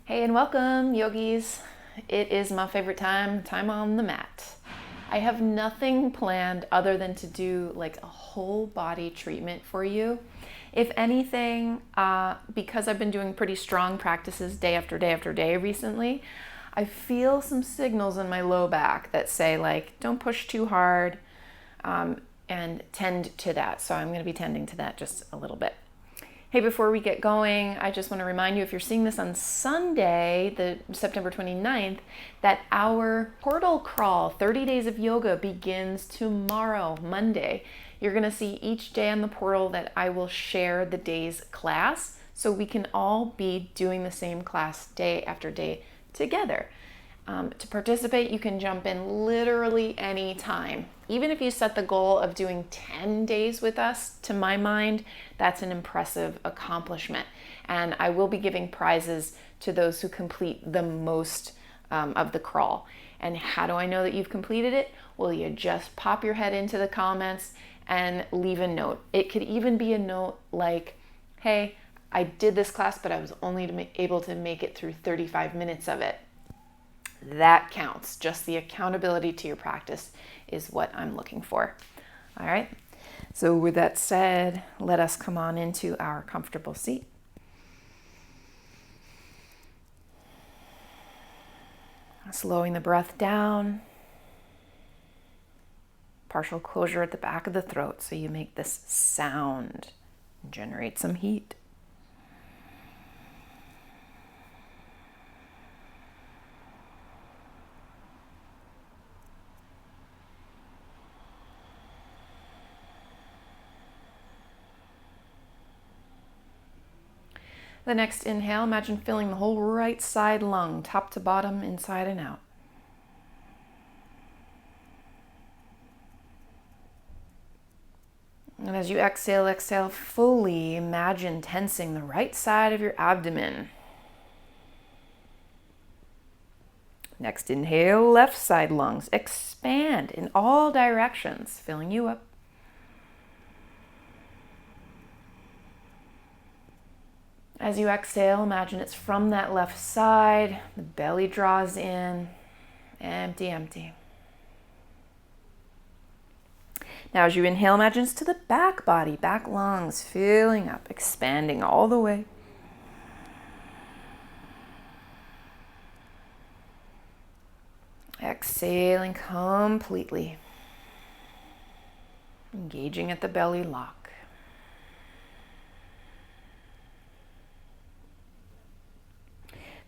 Hey and welcome, yogis. It is my favorite time on the mat. I have nothing planned other than to do like a whole body treatment for you. If anything, because I've been doing pretty strong practices day after day after day recently, I feel some signals in my low back that say like, don't push too hard, and tend to that. So I'm going to be tending to that just a little bit. Hey, before we get going, I just want to remind you, if you're seeing this on Sunday, the September 29th, that our portal crawl, 30 days of yoga, begins tomorrow, Monday. You're going to see each day on the portal that I will share the day's class, so we can all be doing the same class day after day together. To participate, you can jump in literally any time. Even if you set the goal of doing 10 days with us, to my mind, that's an impressive accomplishment. And I will be giving prizes to those who complete the most of the crawl. And how do I know that you've completed it? Well, you just pop your head into the comments and leave a note. It could even be a note like, hey, I did this class, but I was only able to make it through 35 minutes of it. That counts. Just the accountability to your practice is what I'm looking for. All right. So with that said, let us come on into our comfortable seat. Slowing the breath down. Partial closure at the back of the throat so you make this sound and generate some heat. The next inhale, imagine filling the whole right side lung, top to bottom, inside and out. And as you exhale fully, imagine tensing the right side of your abdomen. Next inhale, left side lungs, expand in all directions, filling you up. As you exhale, imagine it's from that left side, the belly draws in, empty, empty. Now as you inhale, imagine it's to the back body, back lungs, filling up, expanding all the way. Exhaling completely, engaging at the belly lock.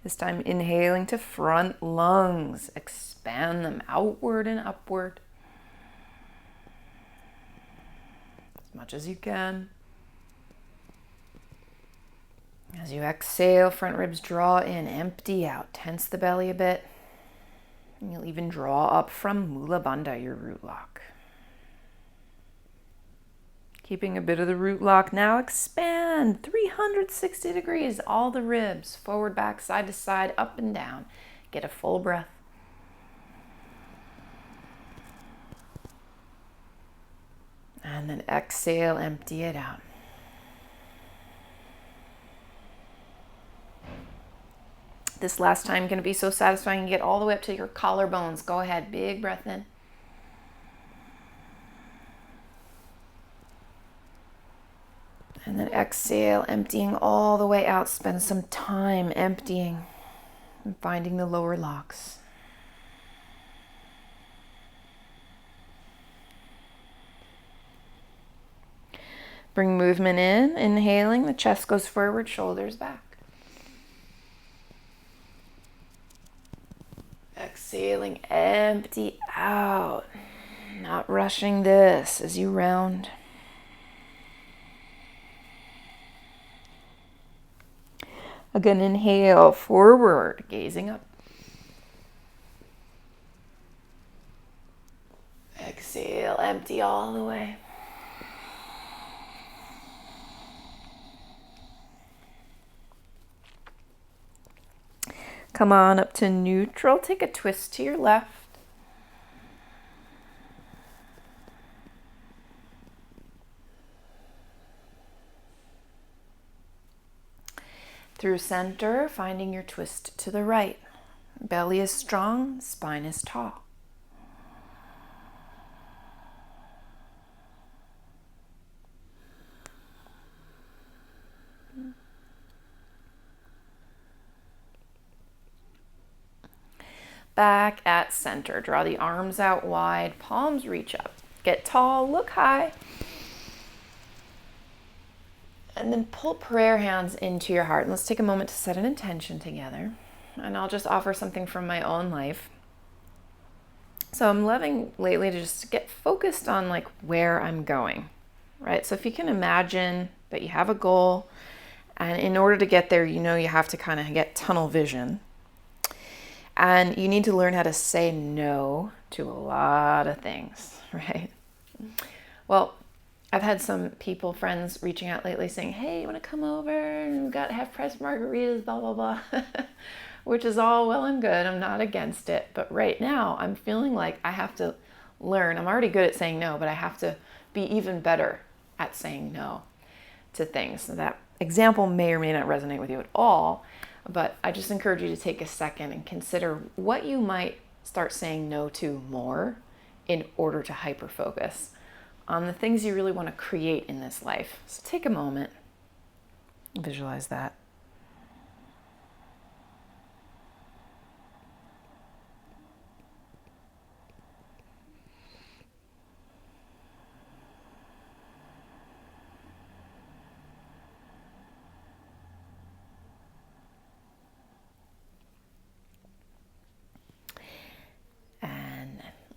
This time inhaling to front lungs, expand them outward and upward as much as you can. As you exhale, front ribs draw in, empty out, tense the belly a bit. And you'll even draw up from Mula Bandha, your root lock. Keeping a bit of the root lock, now expand 360 degrees, all the ribs, forward, back, side to side, up and down. Get a full breath. And then exhale, empty it out. This last time going to be so satisfying. You get all the way up to your collarbones. Go ahead, big breath in. And then exhale, emptying all the way out. Spend some time emptying and finding the lower locks. Bring movement in, inhaling, the chest goes forward, shoulders back. Exhaling, empty out. Not rushing this as you round. Again, inhale, forward, gazing up. Exhale, empty all the way. Come on up to neutral. Take a twist to your left. Through center, finding your twist to the right. Belly is strong, spine is tall. Back at center. Draw the arms out wide, palms reach up. Get tall, look high. And then pull prayer hands into your heart. And let's take a moment to set an intention together. And I'll just offer something from my own life. So I'm loving lately to just get focused on like where I'm going, right? So if you can imagine that you have a goal, and in order to get there, you know you have to kind of get tunnel vision. And you need to learn how to say no to a lot of things, right? Well, I've had some people, friends, reaching out lately saying, hey, you want to come over? We've got half-price margaritas, blah, blah, blah. Which is all well and good. I'm not against it. But right now, I'm feeling like I have to learn. I'm already good at saying no, but I have to be even better at saying no to things. So that example may or may not resonate with you at all. But I just encourage you to take a second and consider what you might start saying no to more in order to hyper-focus on the things you really want to create in this life. So take a moment, visualize that.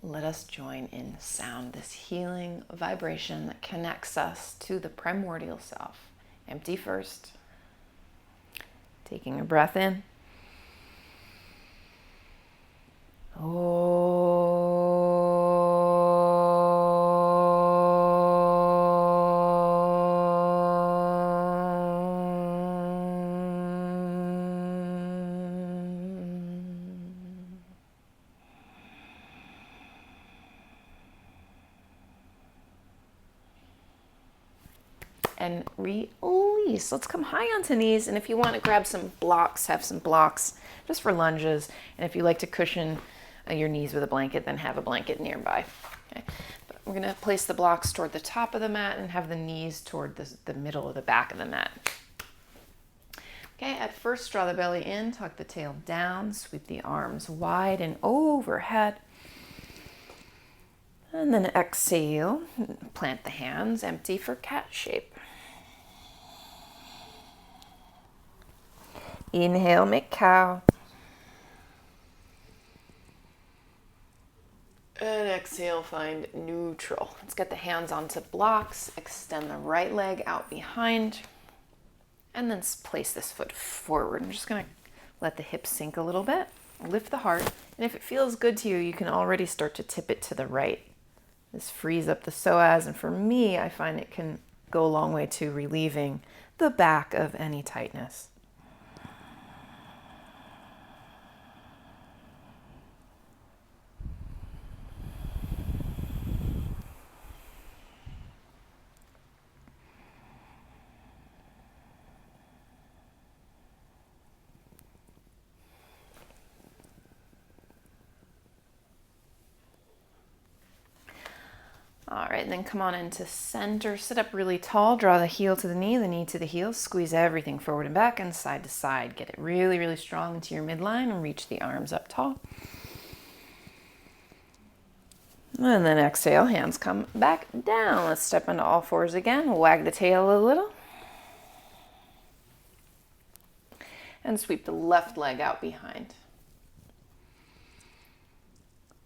Let us join in sound, this healing vibration that connects us to the primordial self. Empty first. Taking a breath in. And release. Let's come high onto knees. And if you want to grab some blocks, have some blocks just for lunges. And if you like to cushion your knees with a blanket, then have a blanket nearby. Okay. But we're going to place the blocks toward the top of the mat and have the knees toward the middle of the back of the mat. Okay, at first draw the belly in, tuck the tail down, sweep the arms wide and overhead. And then exhale, plant the hands empty for cat shape. Inhale, make cow. And exhale, find neutral. Let's get the hands onto blocks, extend the right leg out behind, and then place this foot forward. I'm just gonna let the hips sink a little bit, lift the heart, and if it feels good to you, you can already start to tip it to the right. This frees up the psoas, and for me, I find it can go a long way to relieving the back of any tightness. All right, then come on into center. Sit up really tall. Draw the heel to the knee to the heel. Squeeze everything forward and back and side to side. Get it really, really strong into your midline and reach the arms up tall. And then exhale, hands come back down. Let's step into all fours again. Wag the tail a little. And sweep the left leg out behind.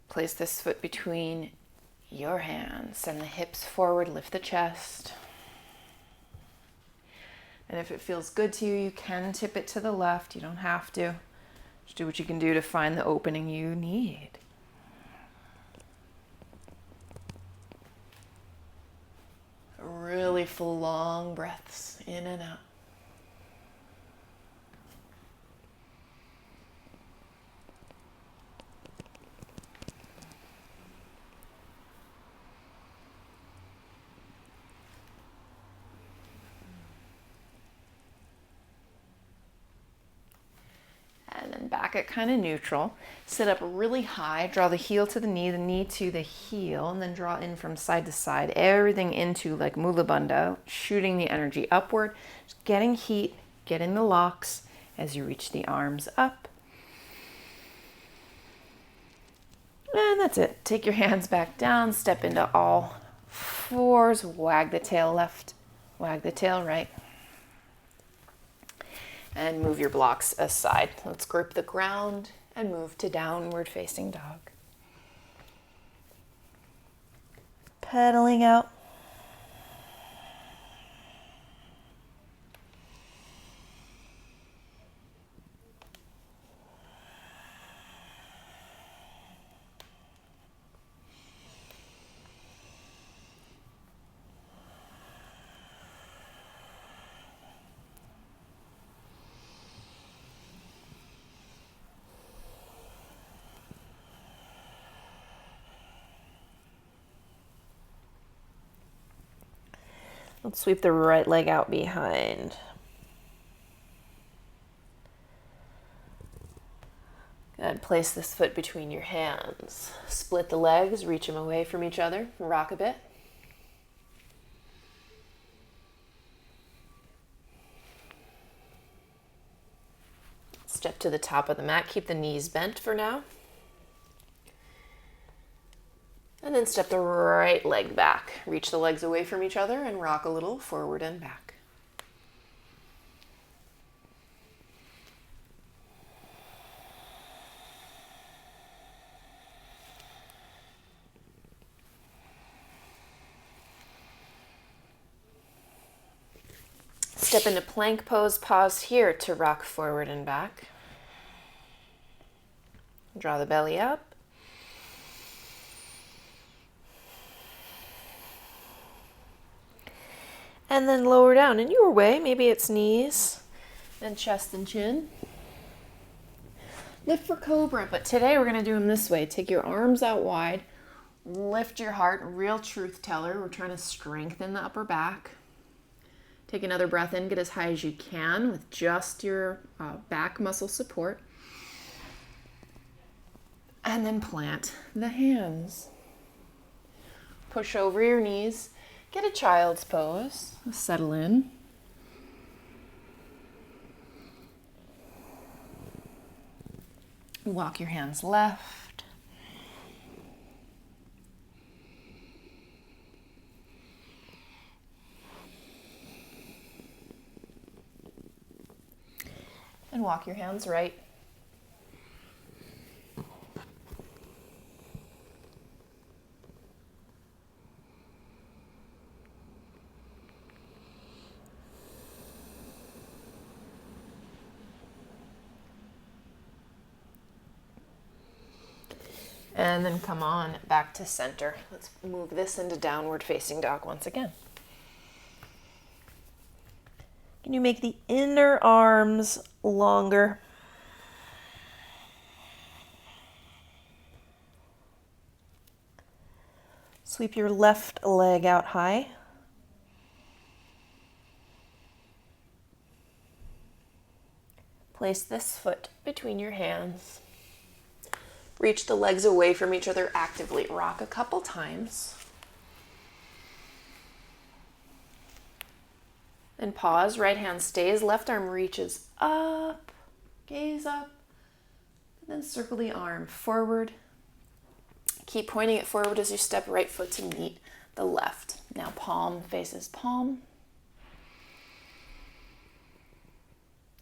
Place this foot between your hands, send the hips forward, lift the chest. And if it feels good to you, you can tip it to the left. You don't have to. Just do what you can do to find the opening you need. Really full, long breaths in and out. back at kind of neutral. Sit up really high, draw the heel to the knee to the heel, and then draw in from side to side, everything into like Mula Bandha, shooting the energy upward, just getting heat, getting the locks as you reach the arms up. And that's it. Take your hands back down, step into all fours, wag the tail left, wag the tail right. And move your blocks aside. Let's grip the ground and move to downward facing dog. Pedaling out. Let's sweep the right leg out behind. Good. Place this foot between your hands. Split the legs, reach them away from each other. Rock a bit. Step to the top of the mat. Keep the knees bent for now. And then step the right leg back. Reach the legs away from each other and rock a little forward and back. Step into plank pose. Pause here to rock forward and back. Draw the belly up. And then lower down in your way. Maybe it's knees and chest and chin. Lift for cobra, but today we're going to do them this way. Take your arms out wide. Lift your heart. Real truth teller. We're trying to strengthen the upper back. Take another breath in. Get as high as you can with just your back muscle support. And then plant the hands. Push over your knees. Get a child's pose. Settle in. Walk your hands left. And walk your hands right. And then come on back to center. Let's move this into downward facing dog once again. Can you make the inner arms longer? Sweep your left leg out high. Place this foot between your hands. Reach the legs away from each other actively. Rock a couple times. And pause. Right hand stays. Left arm reaches up. Gaze up. And then circle the arm forward. Keep pointing it forward as you step right foot to meet the left. Now palm faces palm.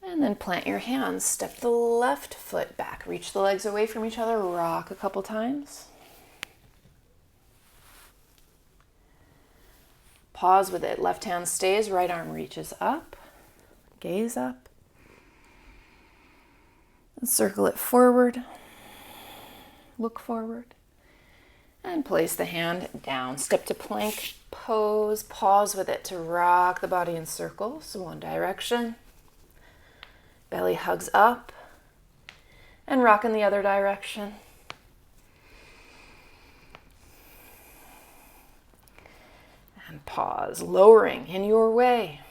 And then plant your hands. Step the left foot back. Reach the legs away from each other. Rock a couple times. Pause with it. Left hand stays. Right arm reaches up. Gaze up. And circle it forward. Look forward. And place the hand down. Step to plank pose. Pause with it to rock the body in circles. One direction. Belly hugs up and rock in the other direction. And pause, lowering in your way.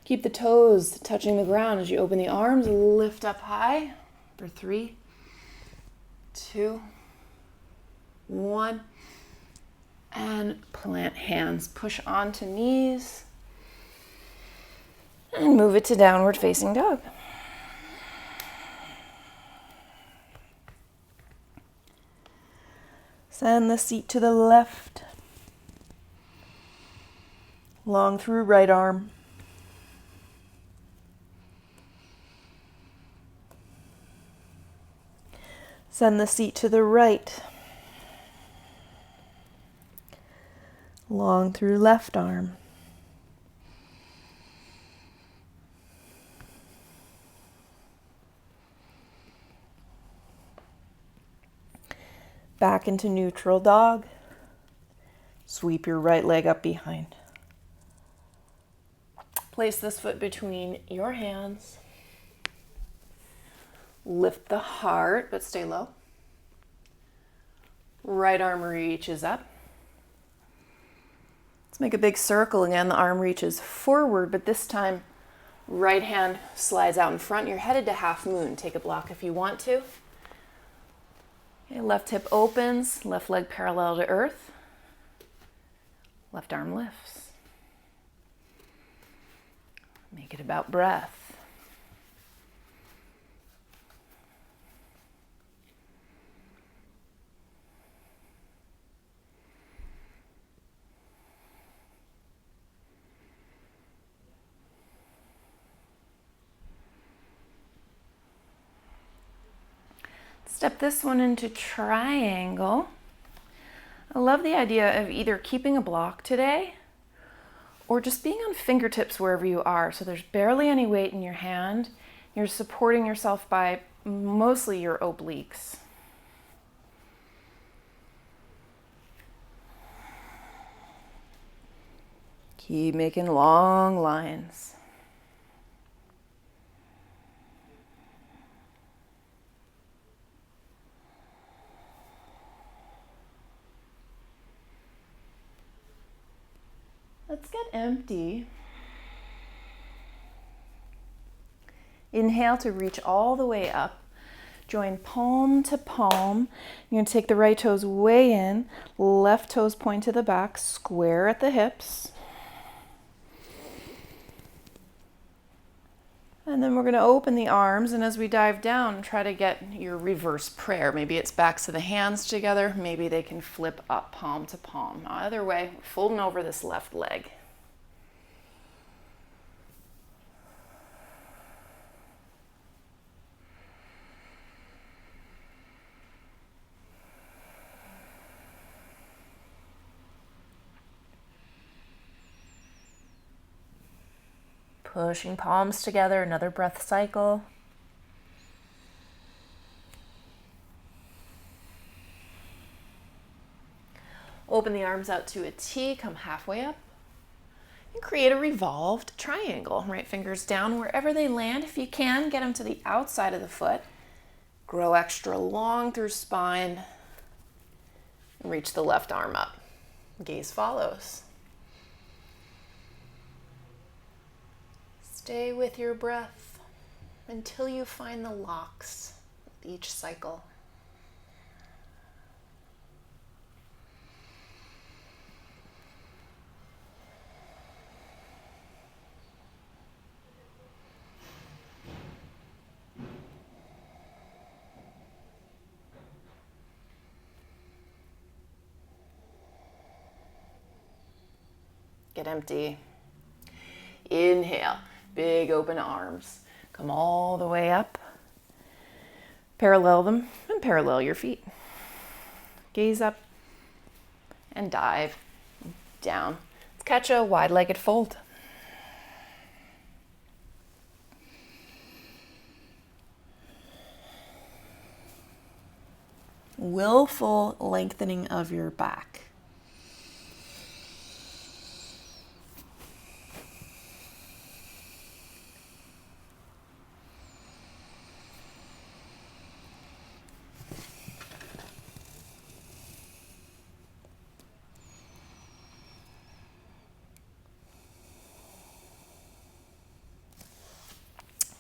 Keep the toes touching the ground as you open the arms, lift up high for 3, 2, 1, and plant hands. Push onto knees and move it to downward facing dog. Send the seat to the left, long through right arm. Send the seat to the right, long through left arm. Back into neutral dog. Sweep your right leg up behind. Place this foot between your hands. Lift the heart, but stay low. Right arm reaches up. Let's make a big circle again. The arm reaches forward, but this time right hand slides out in front. You're headed to half moon. Take a block if you want to. Okay, left hip opens, left leg parallel to earth. Left arm lifts. Make it about breath. Step this one into triangle. I love the idea of either keeping a block today or just being on fingertips wherever you are. So there's barely any weight in your hand. You're supporting yourself by mostly your obliques. Keep making long lines. Let's get empty. Inhale to reach all the way up. Join palm to palm. You're going to take the right toes way in. Left toes point to the back. Square at the hips. And then we're going to open the arms, and as we dive down, try to get your reverse prayer. Maybe it's backs of the hands together. Maybe they can flip up palm to palm. Either way, folding over this left leg. Pushing palms together, another breath cycle. Open the arms out to a T, come halfway up. And create a revolved triangle. Right fingers down wherever they land. If you can, get them to the outside of the foot. Grow extra long through spine. And reach the left arm up. Gaze follows. Stay with your breath until you find the locks with each cycle. Get empty. Inhale. Big open arms. Come all the way up. Parallel them and parallel your feet. Gaze up and dive down. Let's catch a wide-legged fold. Willful lengthening of your back.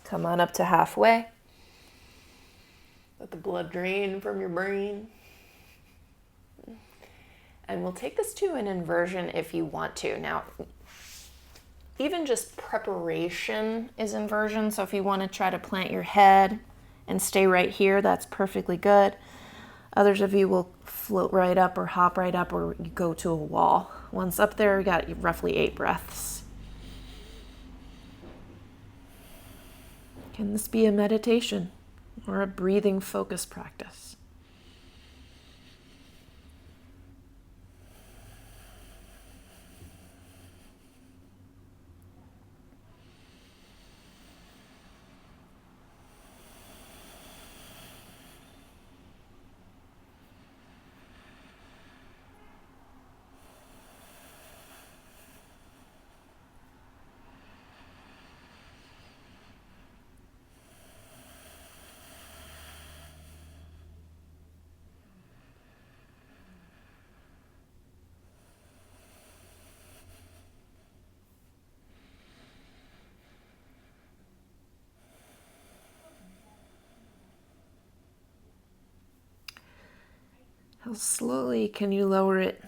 Come on up to halfway. Let the blood drain from your brain. And we'll take this to an inversion if you want to. Now, even just preparation is inversion. So if you want to try to plant your head and stay right here, that's perfectly good. Others of you will float right up or hop right up, or you go to a wall. Once up there, you got roughly 8 breaths. Can this be a meditation or a breathing focus practice? How slowly can you lower it?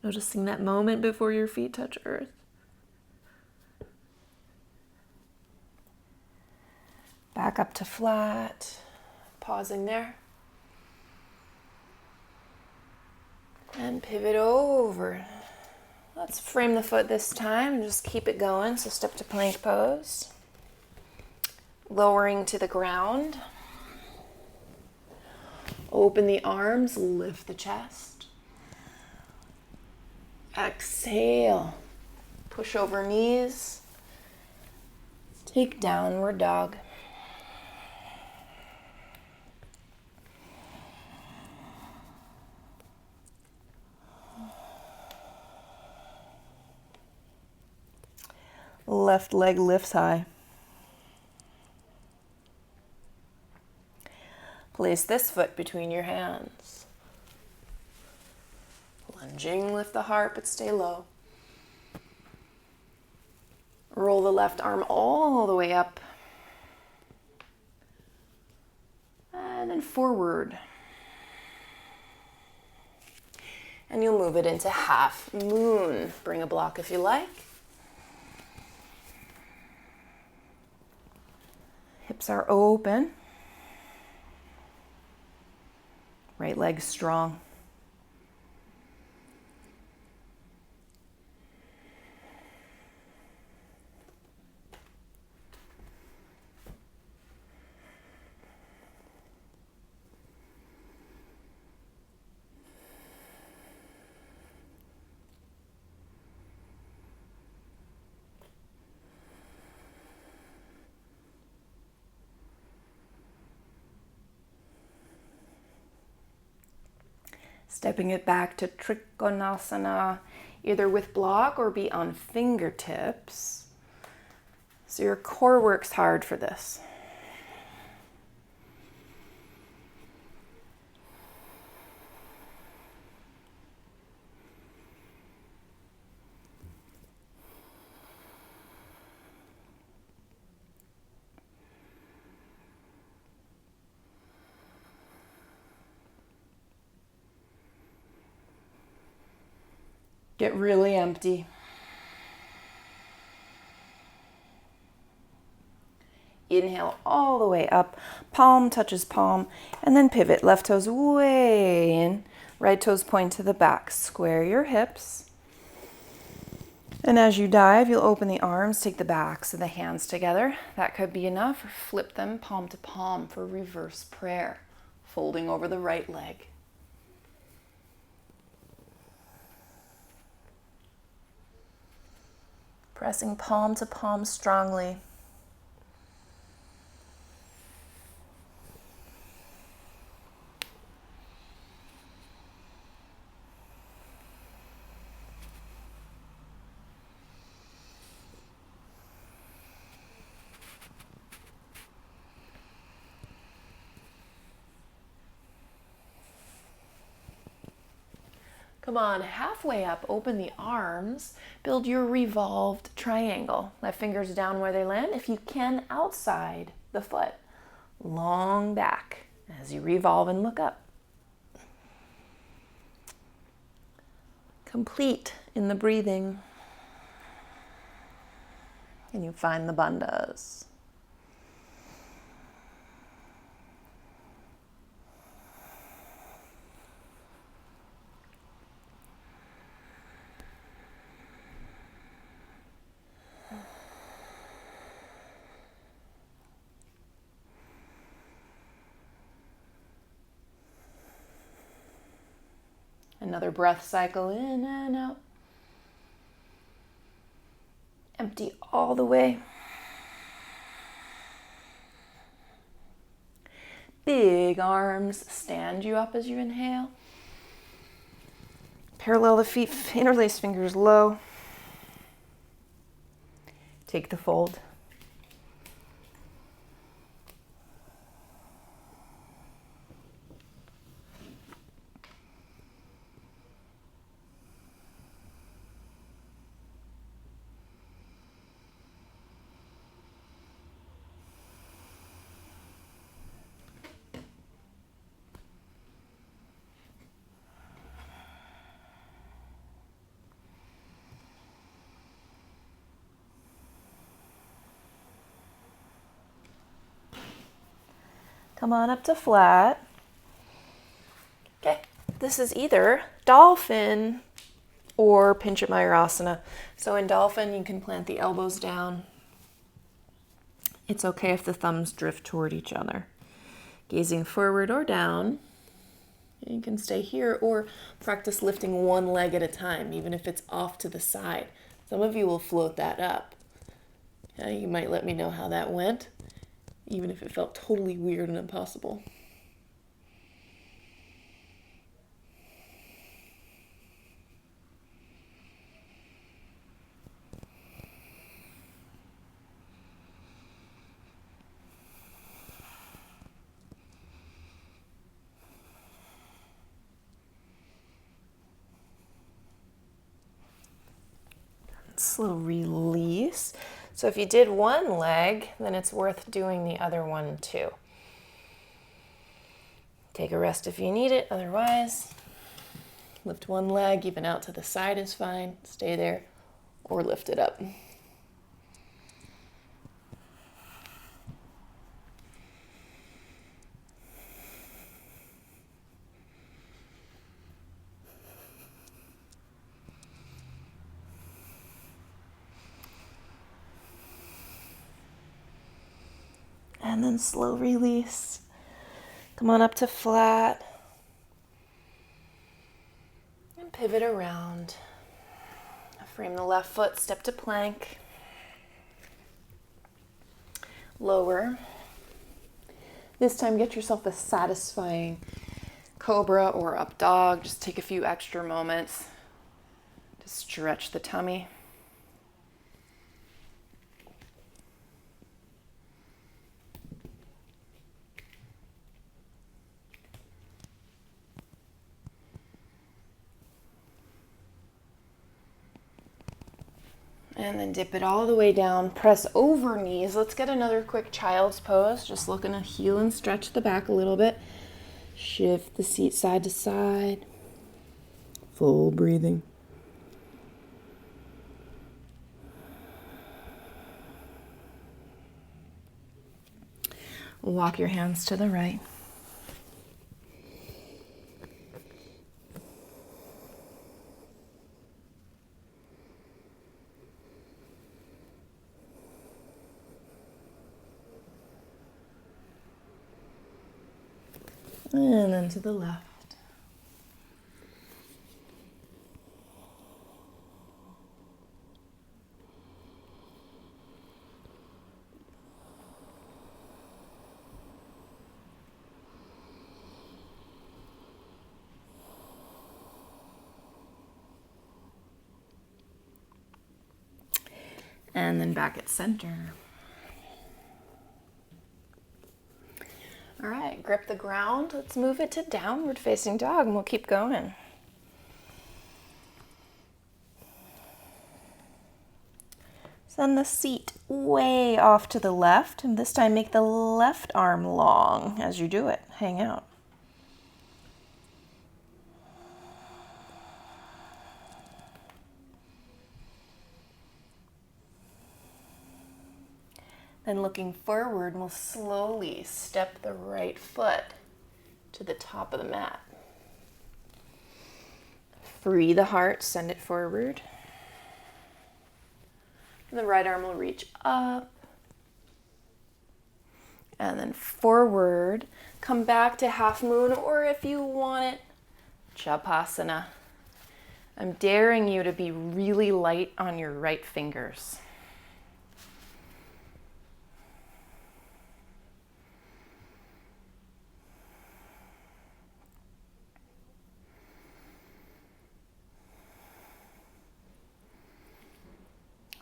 Noticing that moment before your feet touch earth. Back up to flat. Pausing there. And pivot over. Let's frame the foot this time and just keep it going. So step to plank pose. Lowering to the ground. Open the arms, lift the chest. Exhale. Push over knees. Take downward dog. Left leg lifts high. Place this foot between your hands. Lunging, lift the heart, but stay low. Roll the left arm all the way up. And then forward. And you'll move it into half moon. Bring a block if you like. Hips are open. Right leg strong. Stepping it back to Trikonasana, either with block or be on fingertips. So your core works hard for this. Get really empty. Inhale all the way up, palm touches palm, and then pivot. Left toes way in, right toes point to the back. Square your hips. And as you dive, you'll open the arms, take the backs of the hands together. That could be enough, or flip them palm to palm for reverse prayer, folding over the right leg. Pressing palm to palm strongly. Come on, halfway up, open the arms, build your revolved triangle. Left fingers down where they land, if you can, outside the foot. Long back as you revolve and look up. Complete in the breathing. And you find the bandhas. Another breath cycle in and out. Empty all the way. Big arms stand you up as you inhale. Parallel the feet, interlace fingers low. Take the fold. Come on up to flat. Okay, this is either dolphin or Pincha Mayurasana. So in dolphin, you can plant the elbows down. It's okay if the thumbs drift toward each other. Gazing forward or down. You can stay here or practice lifting one leg at a time, even if it's off to the side. Some of you will float that up. You might let me know how that went, even if it felt totally weird and impossible. Slow release. So if you did one leg, then it's worth doing the other one too. Take a rest if you need it, otherwise, lift one leg, even out to the side is fine. Stay there or lift it up. And then slow release. Come on up to flat. And pivot around. Frame the left foot, step to plank. Lower. This time get yourself a satisfying cobra or up dog. Just take a few extra moments to stretch the tummy. And then dip it all the way down, press over knees. Let's get another quick child's pose. Just looking to heel and stretch the back a little bit. Shift the seat side to side. Full breathing. Walk your hands to the right. And then to the left. And then back at center. All right, grip the ground. Let's move it to downward facing dog and we'll keep going. Send the seat way off to the left, and this time make the left arm long as you do it. Hang out. Then looking forward, we'll slowly step the right foot to the top of the mat. Free the heart, send it forward. And the right arm will reach up. And then forward, come back to half moon, or if you want it, Chapasana. I'm daring you to be really light on your right fingers.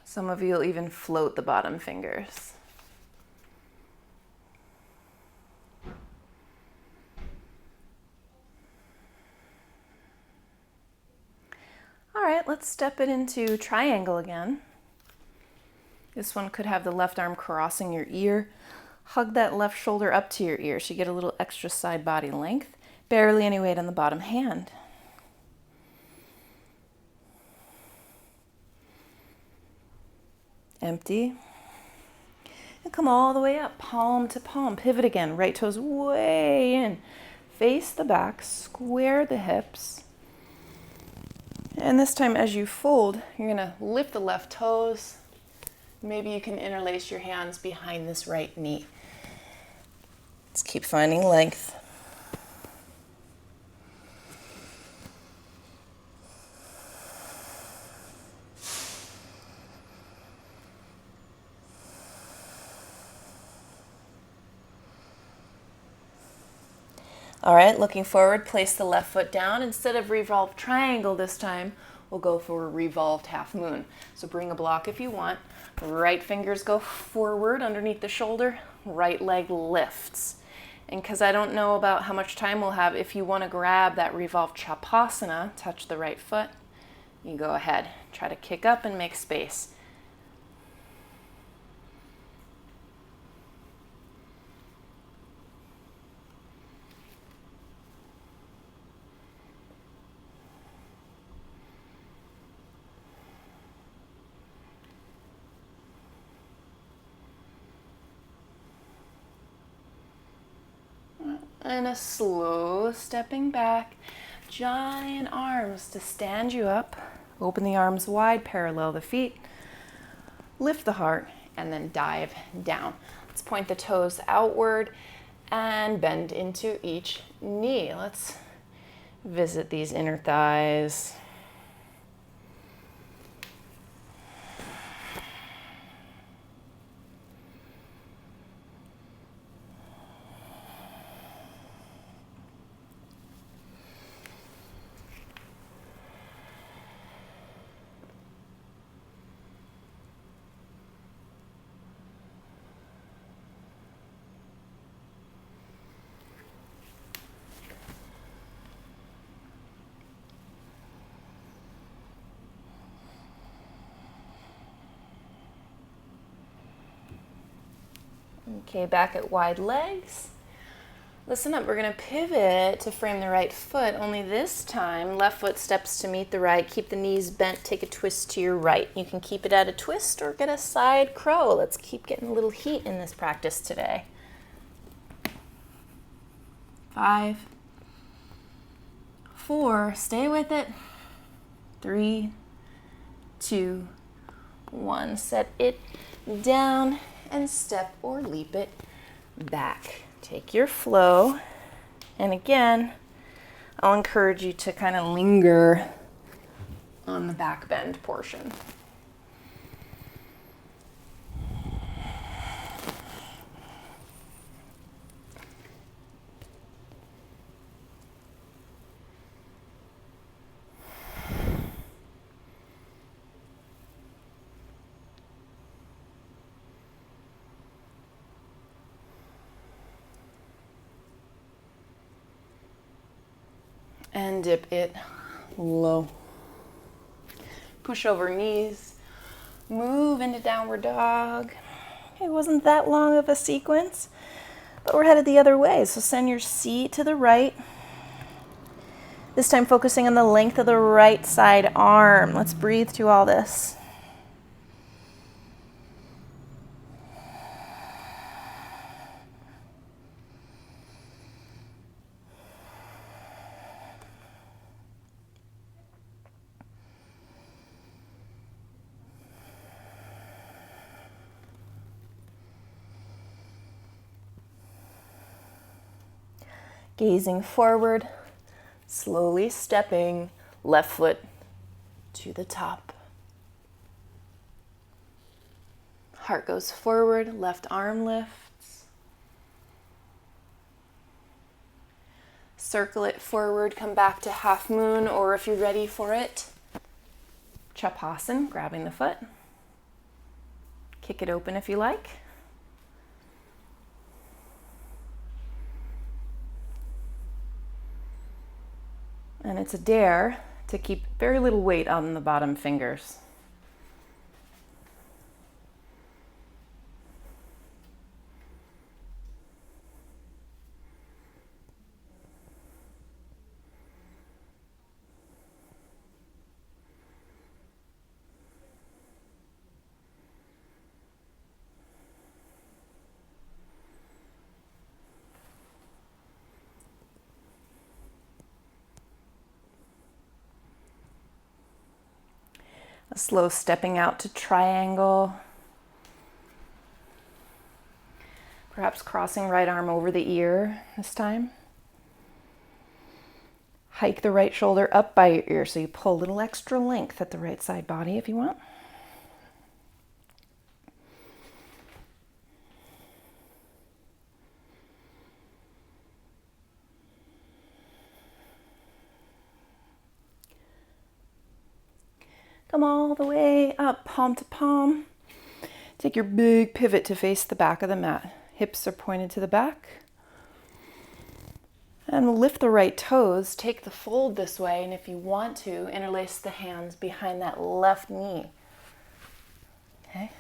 Some of you will even float the bottom fingers. All right, let's step it into triangle again. This one could have the left arm crossing your ear. Hug that left shoulder up to your ear so you get a little extra side body length. Barely any weight on the bottom hand. Empty. And come all the way up, palm to palm. Pivot again, right toes way in. Face the back, square the hips. And this time as you fold, you're gonna lift the left toes. Maybe you can interlace your hands behind this right knee. Let's keep finding length. All right, looking forward, place the left foot down. Instead of revolved triangle this time, we'll go for a revolved half moon. So bring a block if you want. Right fingers go forward underneath the shoulder. Right leg lifts. And because I don't know about how much time we'll have, if you want to grab that revolved Chapasana, touch the right foot, you go ahead. Try to kick up and make space. And a slow stepping back, giant arms to stand you up. Open the arms wide, parallel the feet. Lift the heart, and then dive down. Let's point the toes outward and bend into each knee. Let's visit these inner thighs. Okay, back at wide legs. Listen up, we're gonna pivot to frame the right foot, only this time, left foot steps to meet the right. Keep the knees bent, take a twist to your right. You can keep it at a twist or get a side crow. Let's keep getting a little heat in this practice today. 5, 4, stay with it. 3, 2, 1. Set it down and step or leap it back. Take your flow, and again, I'll encourage you to kind of linger on the back bend portion. And dip it low. Push over knees, Move into downward dog. It wasn't that long of a sequence, but we're headed the other way. So send your seat to the right. This time focusing on the length of the right side arm. Let's breathe through all this. Gazing forward, slowly stepping left foot to the top. Heart goes forward, left arm lifts. Circle it forward, come back to half moon, or if you're ready for it, Chapasan, grabbing the foot. Kick it open if you like. And it's a dare to keep very little weight on the bottom fingers. A slow stepping out to triangle. Perhaps crossing right arm over the ear this time. Hike the right shoulder up by your ear so you pull a little extra length at the right side body if you want. Come all the way up, palm to palm. Take your big pivot to face the back of the mat. Hips are pointed to the back. And we'll lift the right toes, take the fold this way, and if you want to, interlace the hands behind that left knee. Okay?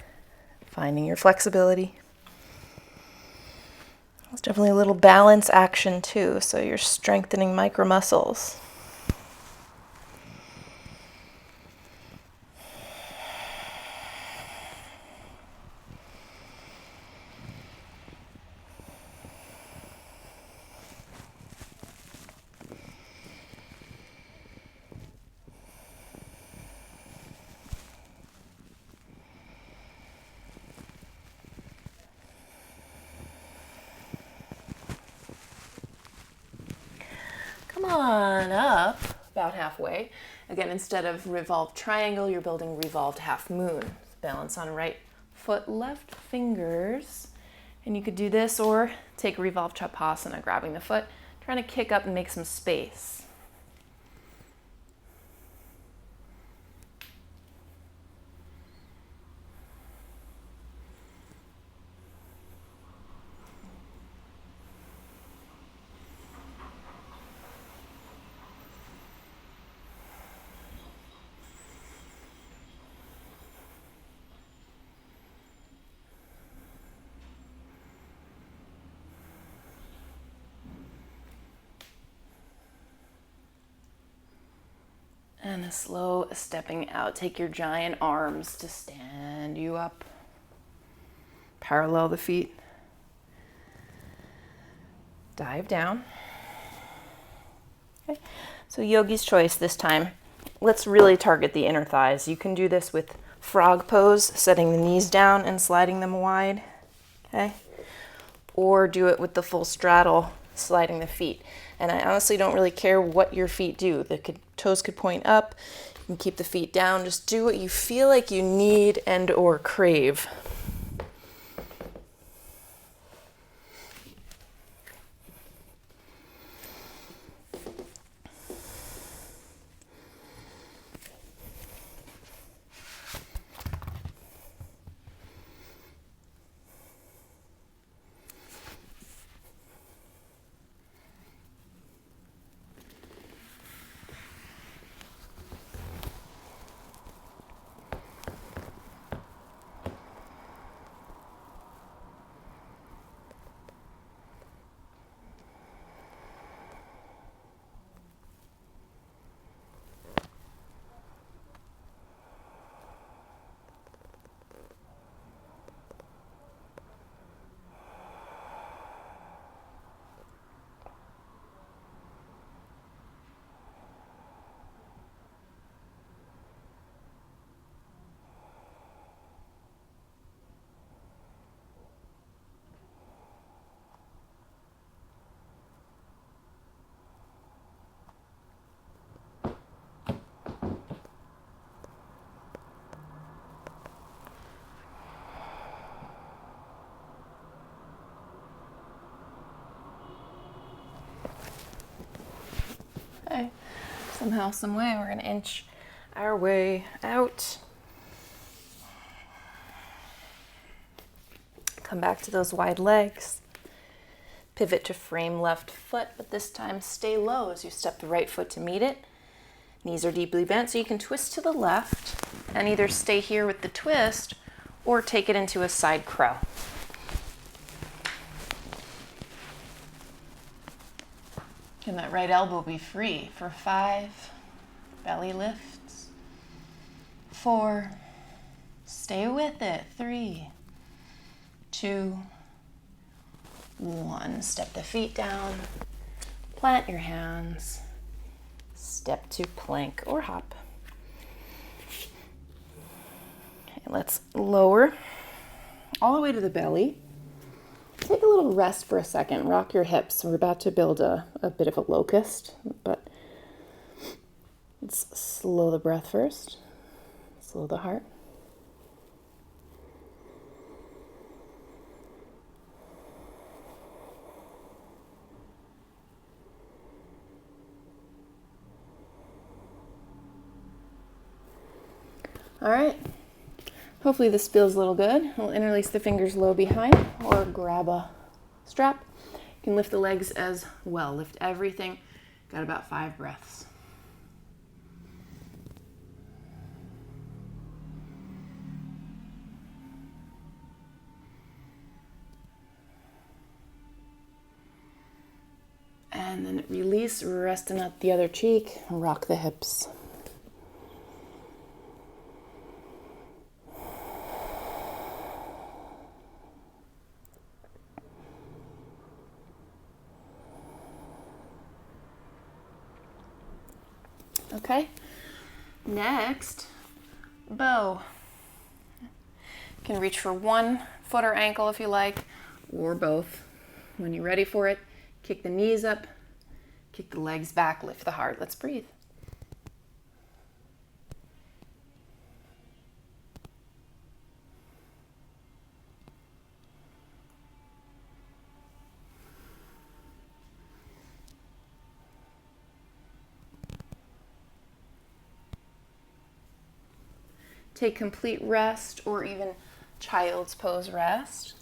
Finding your flexibility. There's definitely a little balance action too, so you're strengthening micro muscles. Come on up, about halfway. Again, instead of revolved triangle, you're building revolved half moon. Balance on right foot, left fingers. And you could do this or take revolved Chapasana, grabbing the foot, trying to kick up and make some space. And a slow stepping out. Take your giant arms to stand you up. Parallel the feet. Dive down. Okay. So yogi's choice this time. Let's really target the inner thighs. You can do this with frog pose, setting the knees down and sliding them wide. Okay. Or do it with the full straddle, sliding the feet. And I honestly don't really care what your feet do. The toes could point up. You can keep the feet down. Just do what you feel like you need and or crave. Somehow, some way, we're gonna inch our way out. Come back to those wide legs. Pivot to frame left foot, but this time stay low as you step the right foot to meet it. Knees are deeply bent, so you can twist to the left and either stay here with the twist or take it into a side crow. Can that right elbow be free for 5, belly lifts, 4, stay with it, 3, 2, 1. Step the feet down, plant your hands, step to plank or hop. Okay, let's lower all the way to the belly. Take a little rest for a second. Rock your hips. We're about to build a bit of a locust, but let's slow the breath first. Slow the heart. All right. Hopefully this feels a little good. We'll interlace the fingers low behind or grab a strap. You can lift the legs as well. Lift everything. Got about 5 breaths. And then release, resting out the other cheek, rock the hips. Okay, next, bow. You can reach for one foot or ankle if you like, or both. When you're ready for it, kick the knees up, kick the legs back, lift the heart. Let's breathe. Take complete rest or even child's pose rest.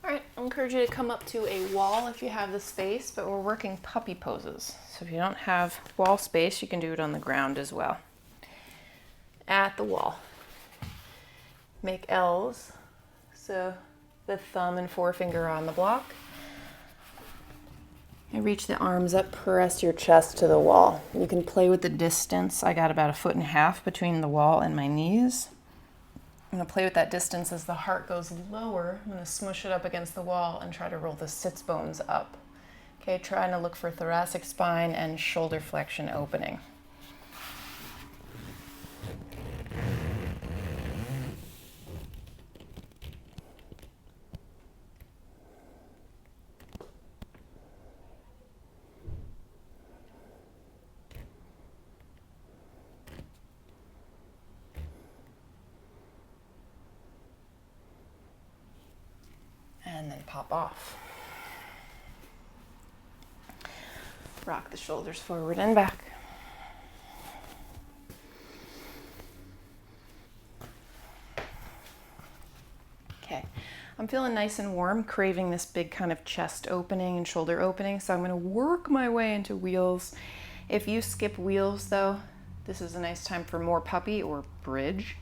All right, I'll encourage you to come up to a wall if you have the space, but we're working puppy poses. So if you don't have wall space, you can do it on the ground as well. At the wall. Make L's, so the thumb and forefinger on the block. And reach the arms up, press your chest to the wall. You can play with the distance. I got about 1.5 feet between the wall and my knees. I'm going to play with that distance as the heart goes lower. I'm going to smush it up against the wall and try to roll the sits bones up. Okay, trying to look for thoracic spine and shoulder flexion opening. And then pop off. Rock the shoulders forward and back. Okay, I'm feeling nice and warm, craving this big kind of chest opening and shoulder opening, so I'm going to work my way into wheels. If you skip wheels though, this is a nice time for more puppy or bridge.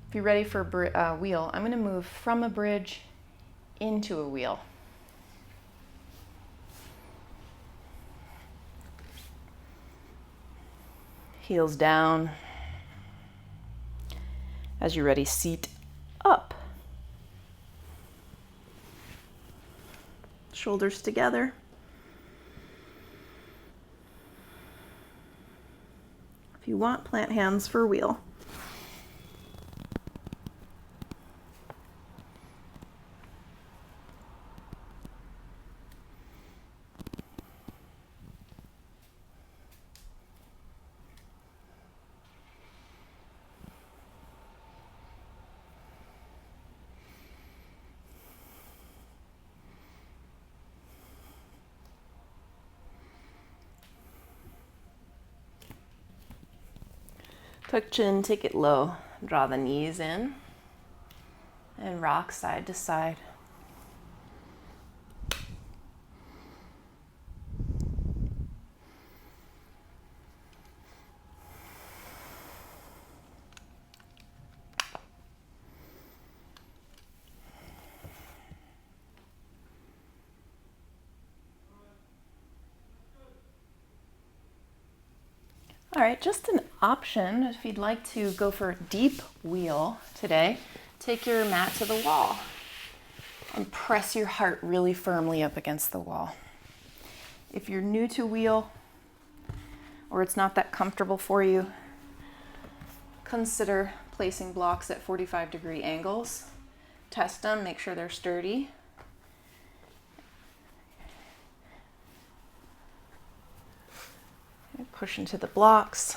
If you're ready for a wheel, I'm going to move from a bridge into a wheel. Heels down. As you're ready, seat up. Shoulders together. If you want, plant hands for wheel. Tuck chin, take it low. Draw the knees in and rock side to side. All right, just an option if you'd like to go for a deep wheel today, take your mat to the wall and press your heart really firmly up against the wall. If you're new to wheel or it's not that comfortable for you, consider placing blocks at 45-degree angles. Test them, make sure they're sturdy. Push into the blocks,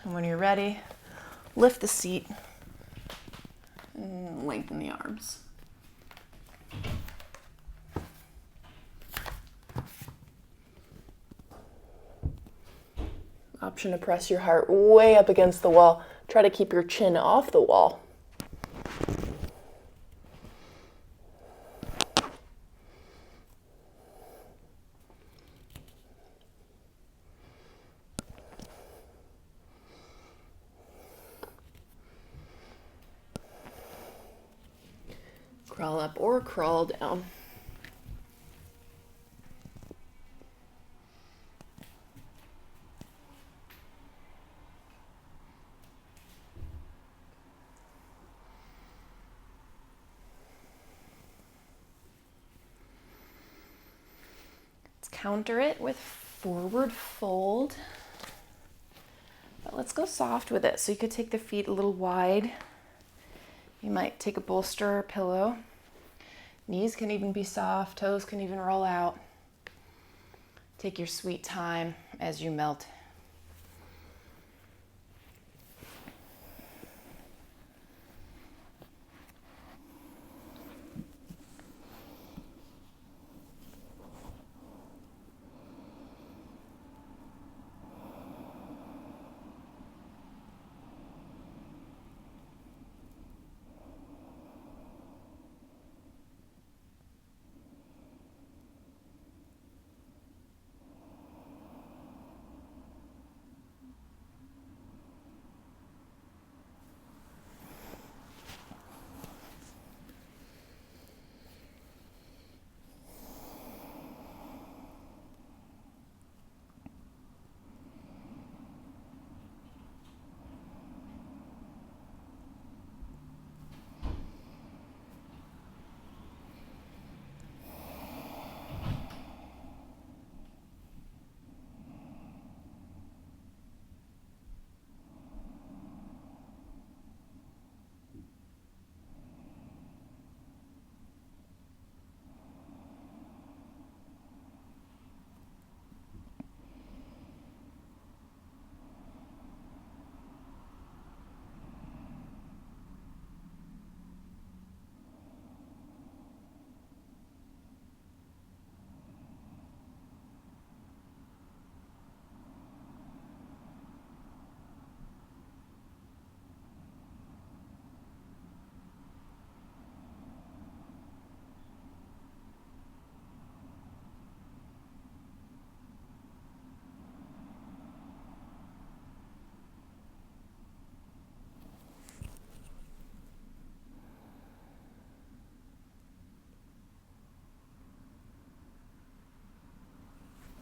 and when you're ready, lift the seat and lengthen the arms. Option to press your heart way up against the wall. Try to keep your chin off the wall. Crawl up or crawl down. Let's counter it with forward fold. But let's go soft with it. So you could take the feet a little wide. You might take a bolster or a pillow. Knees can even be soft, toes can even roll out. Take your sweet time as you melt.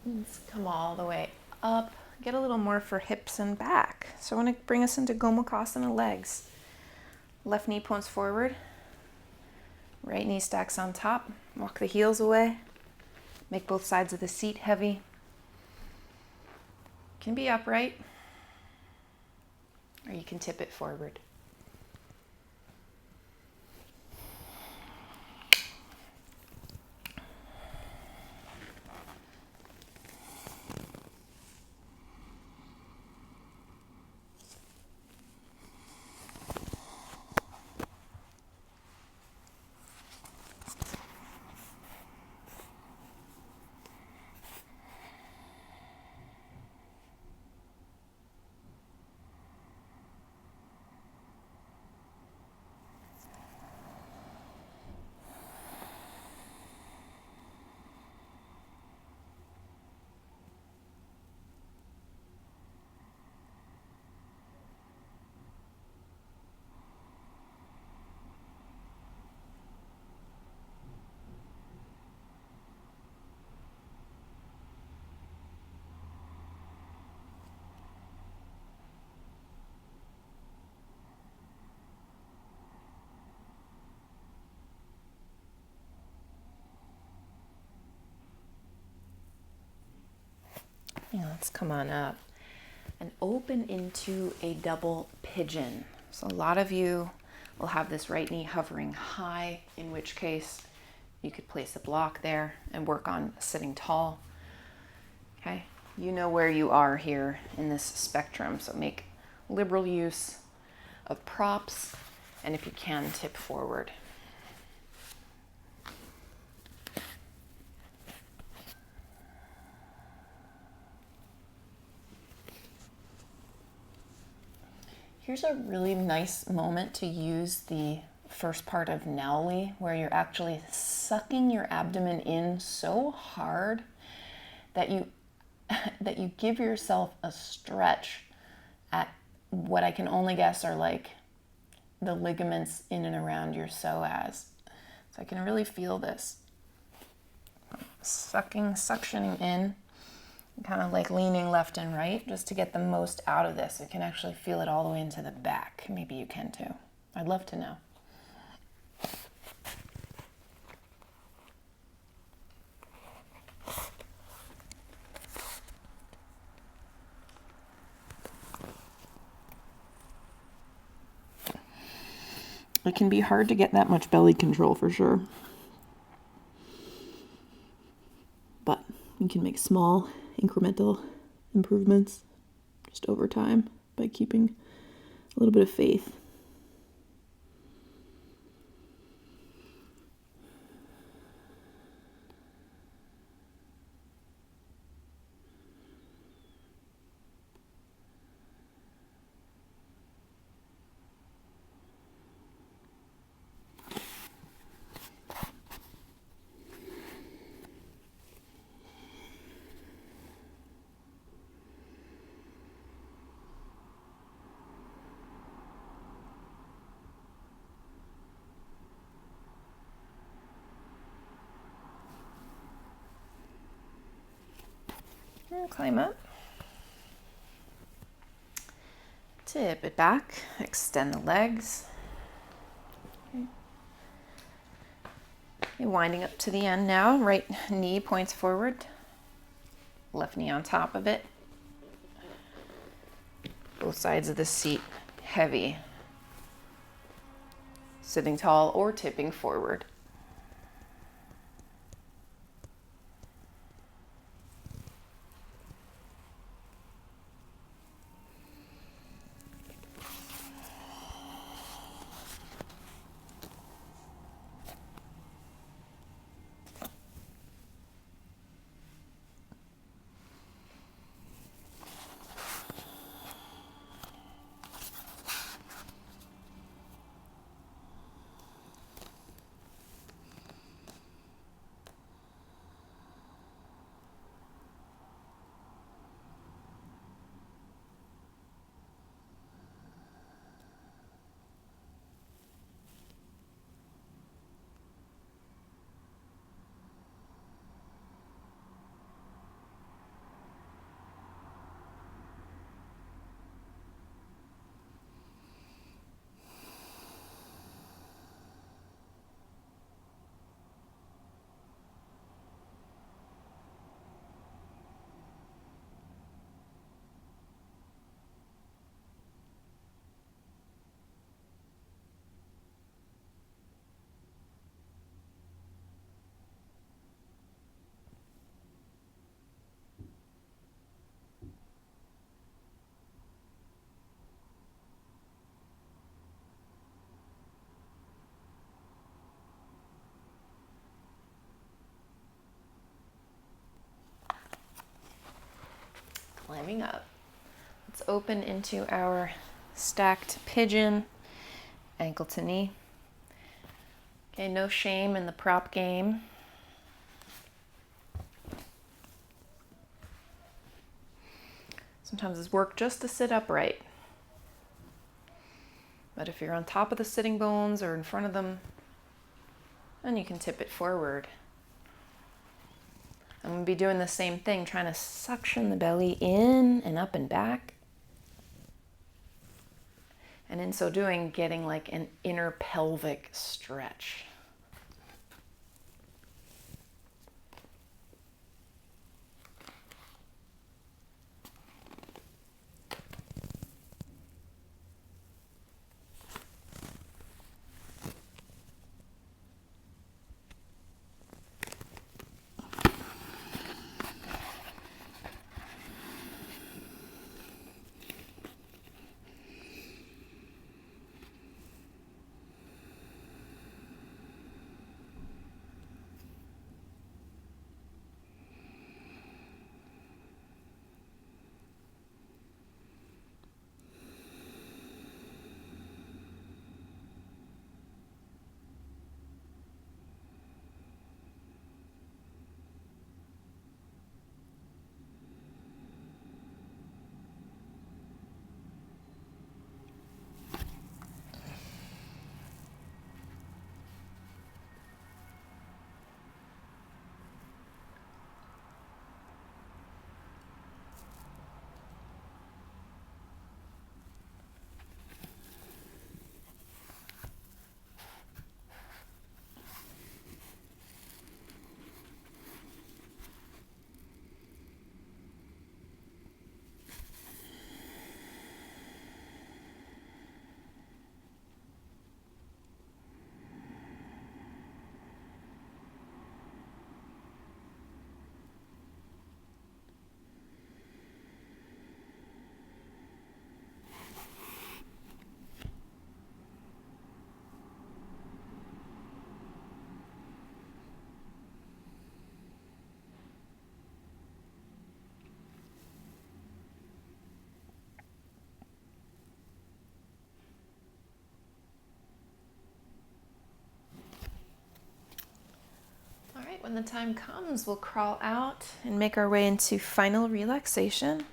Let's come all the way up. Get a little more for hips and back. So I want to bring us into Gomukhasana legs. Left knee points forward. Right knee stacks on top. Walk the heels away. Make both sides of the seat heavy. Can be upright, or you can tip it forward. Let's come on up and open into a double pigeon. So a lot of you will have this right knee hovering high, in which case you could place a block there and work on sitting tall. Okay, you know where you are here in this spectrum, so make liberal use of props, and if you can, tip forward. Here's a really nice moment to use the first part of Nowly, where you're actually sucking your abdomen in so hard that you give yourself a stretch at what I can only guess are like the ligaments in and around your psoas. So I can really feel this suctioning in, kind of like leaning left and right just to get the most out of this. I can actually feel it all the way into the back. Maybe you can too. I'd love to know. It can be hard to get that much belly control for sure. But you can make small incremental improvements just over time by keeping a little bit of faith. And climb up. Tip it back, extend the legs. Okay. You're winding up to the end now. Right knee points forward, left knee on top of it. Both sides of the seat heavy. Sitting tall or tipping forward. Climbing up. Let's open into our stacked pigeon, ankle to knee. Okay, no shame in the prop game. Sometimes it's work just to sit upright. But if you're on top of the sitting bones or in front of them, then you can tip it forward. I'm going to be doing the same thing, trying to suction the belly in and up and back. And in so doing, getting like an inner pelvic stretch. when the time comes, we'll crawl out and make our way into final relaxation.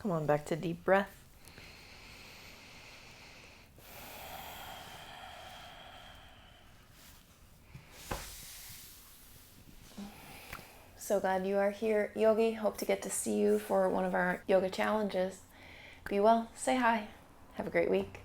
Come on back to deep breath. So glad you are here, Yogi. Hope to get to see you for one of our yoga challenges. Be well, say hi. Have a great week.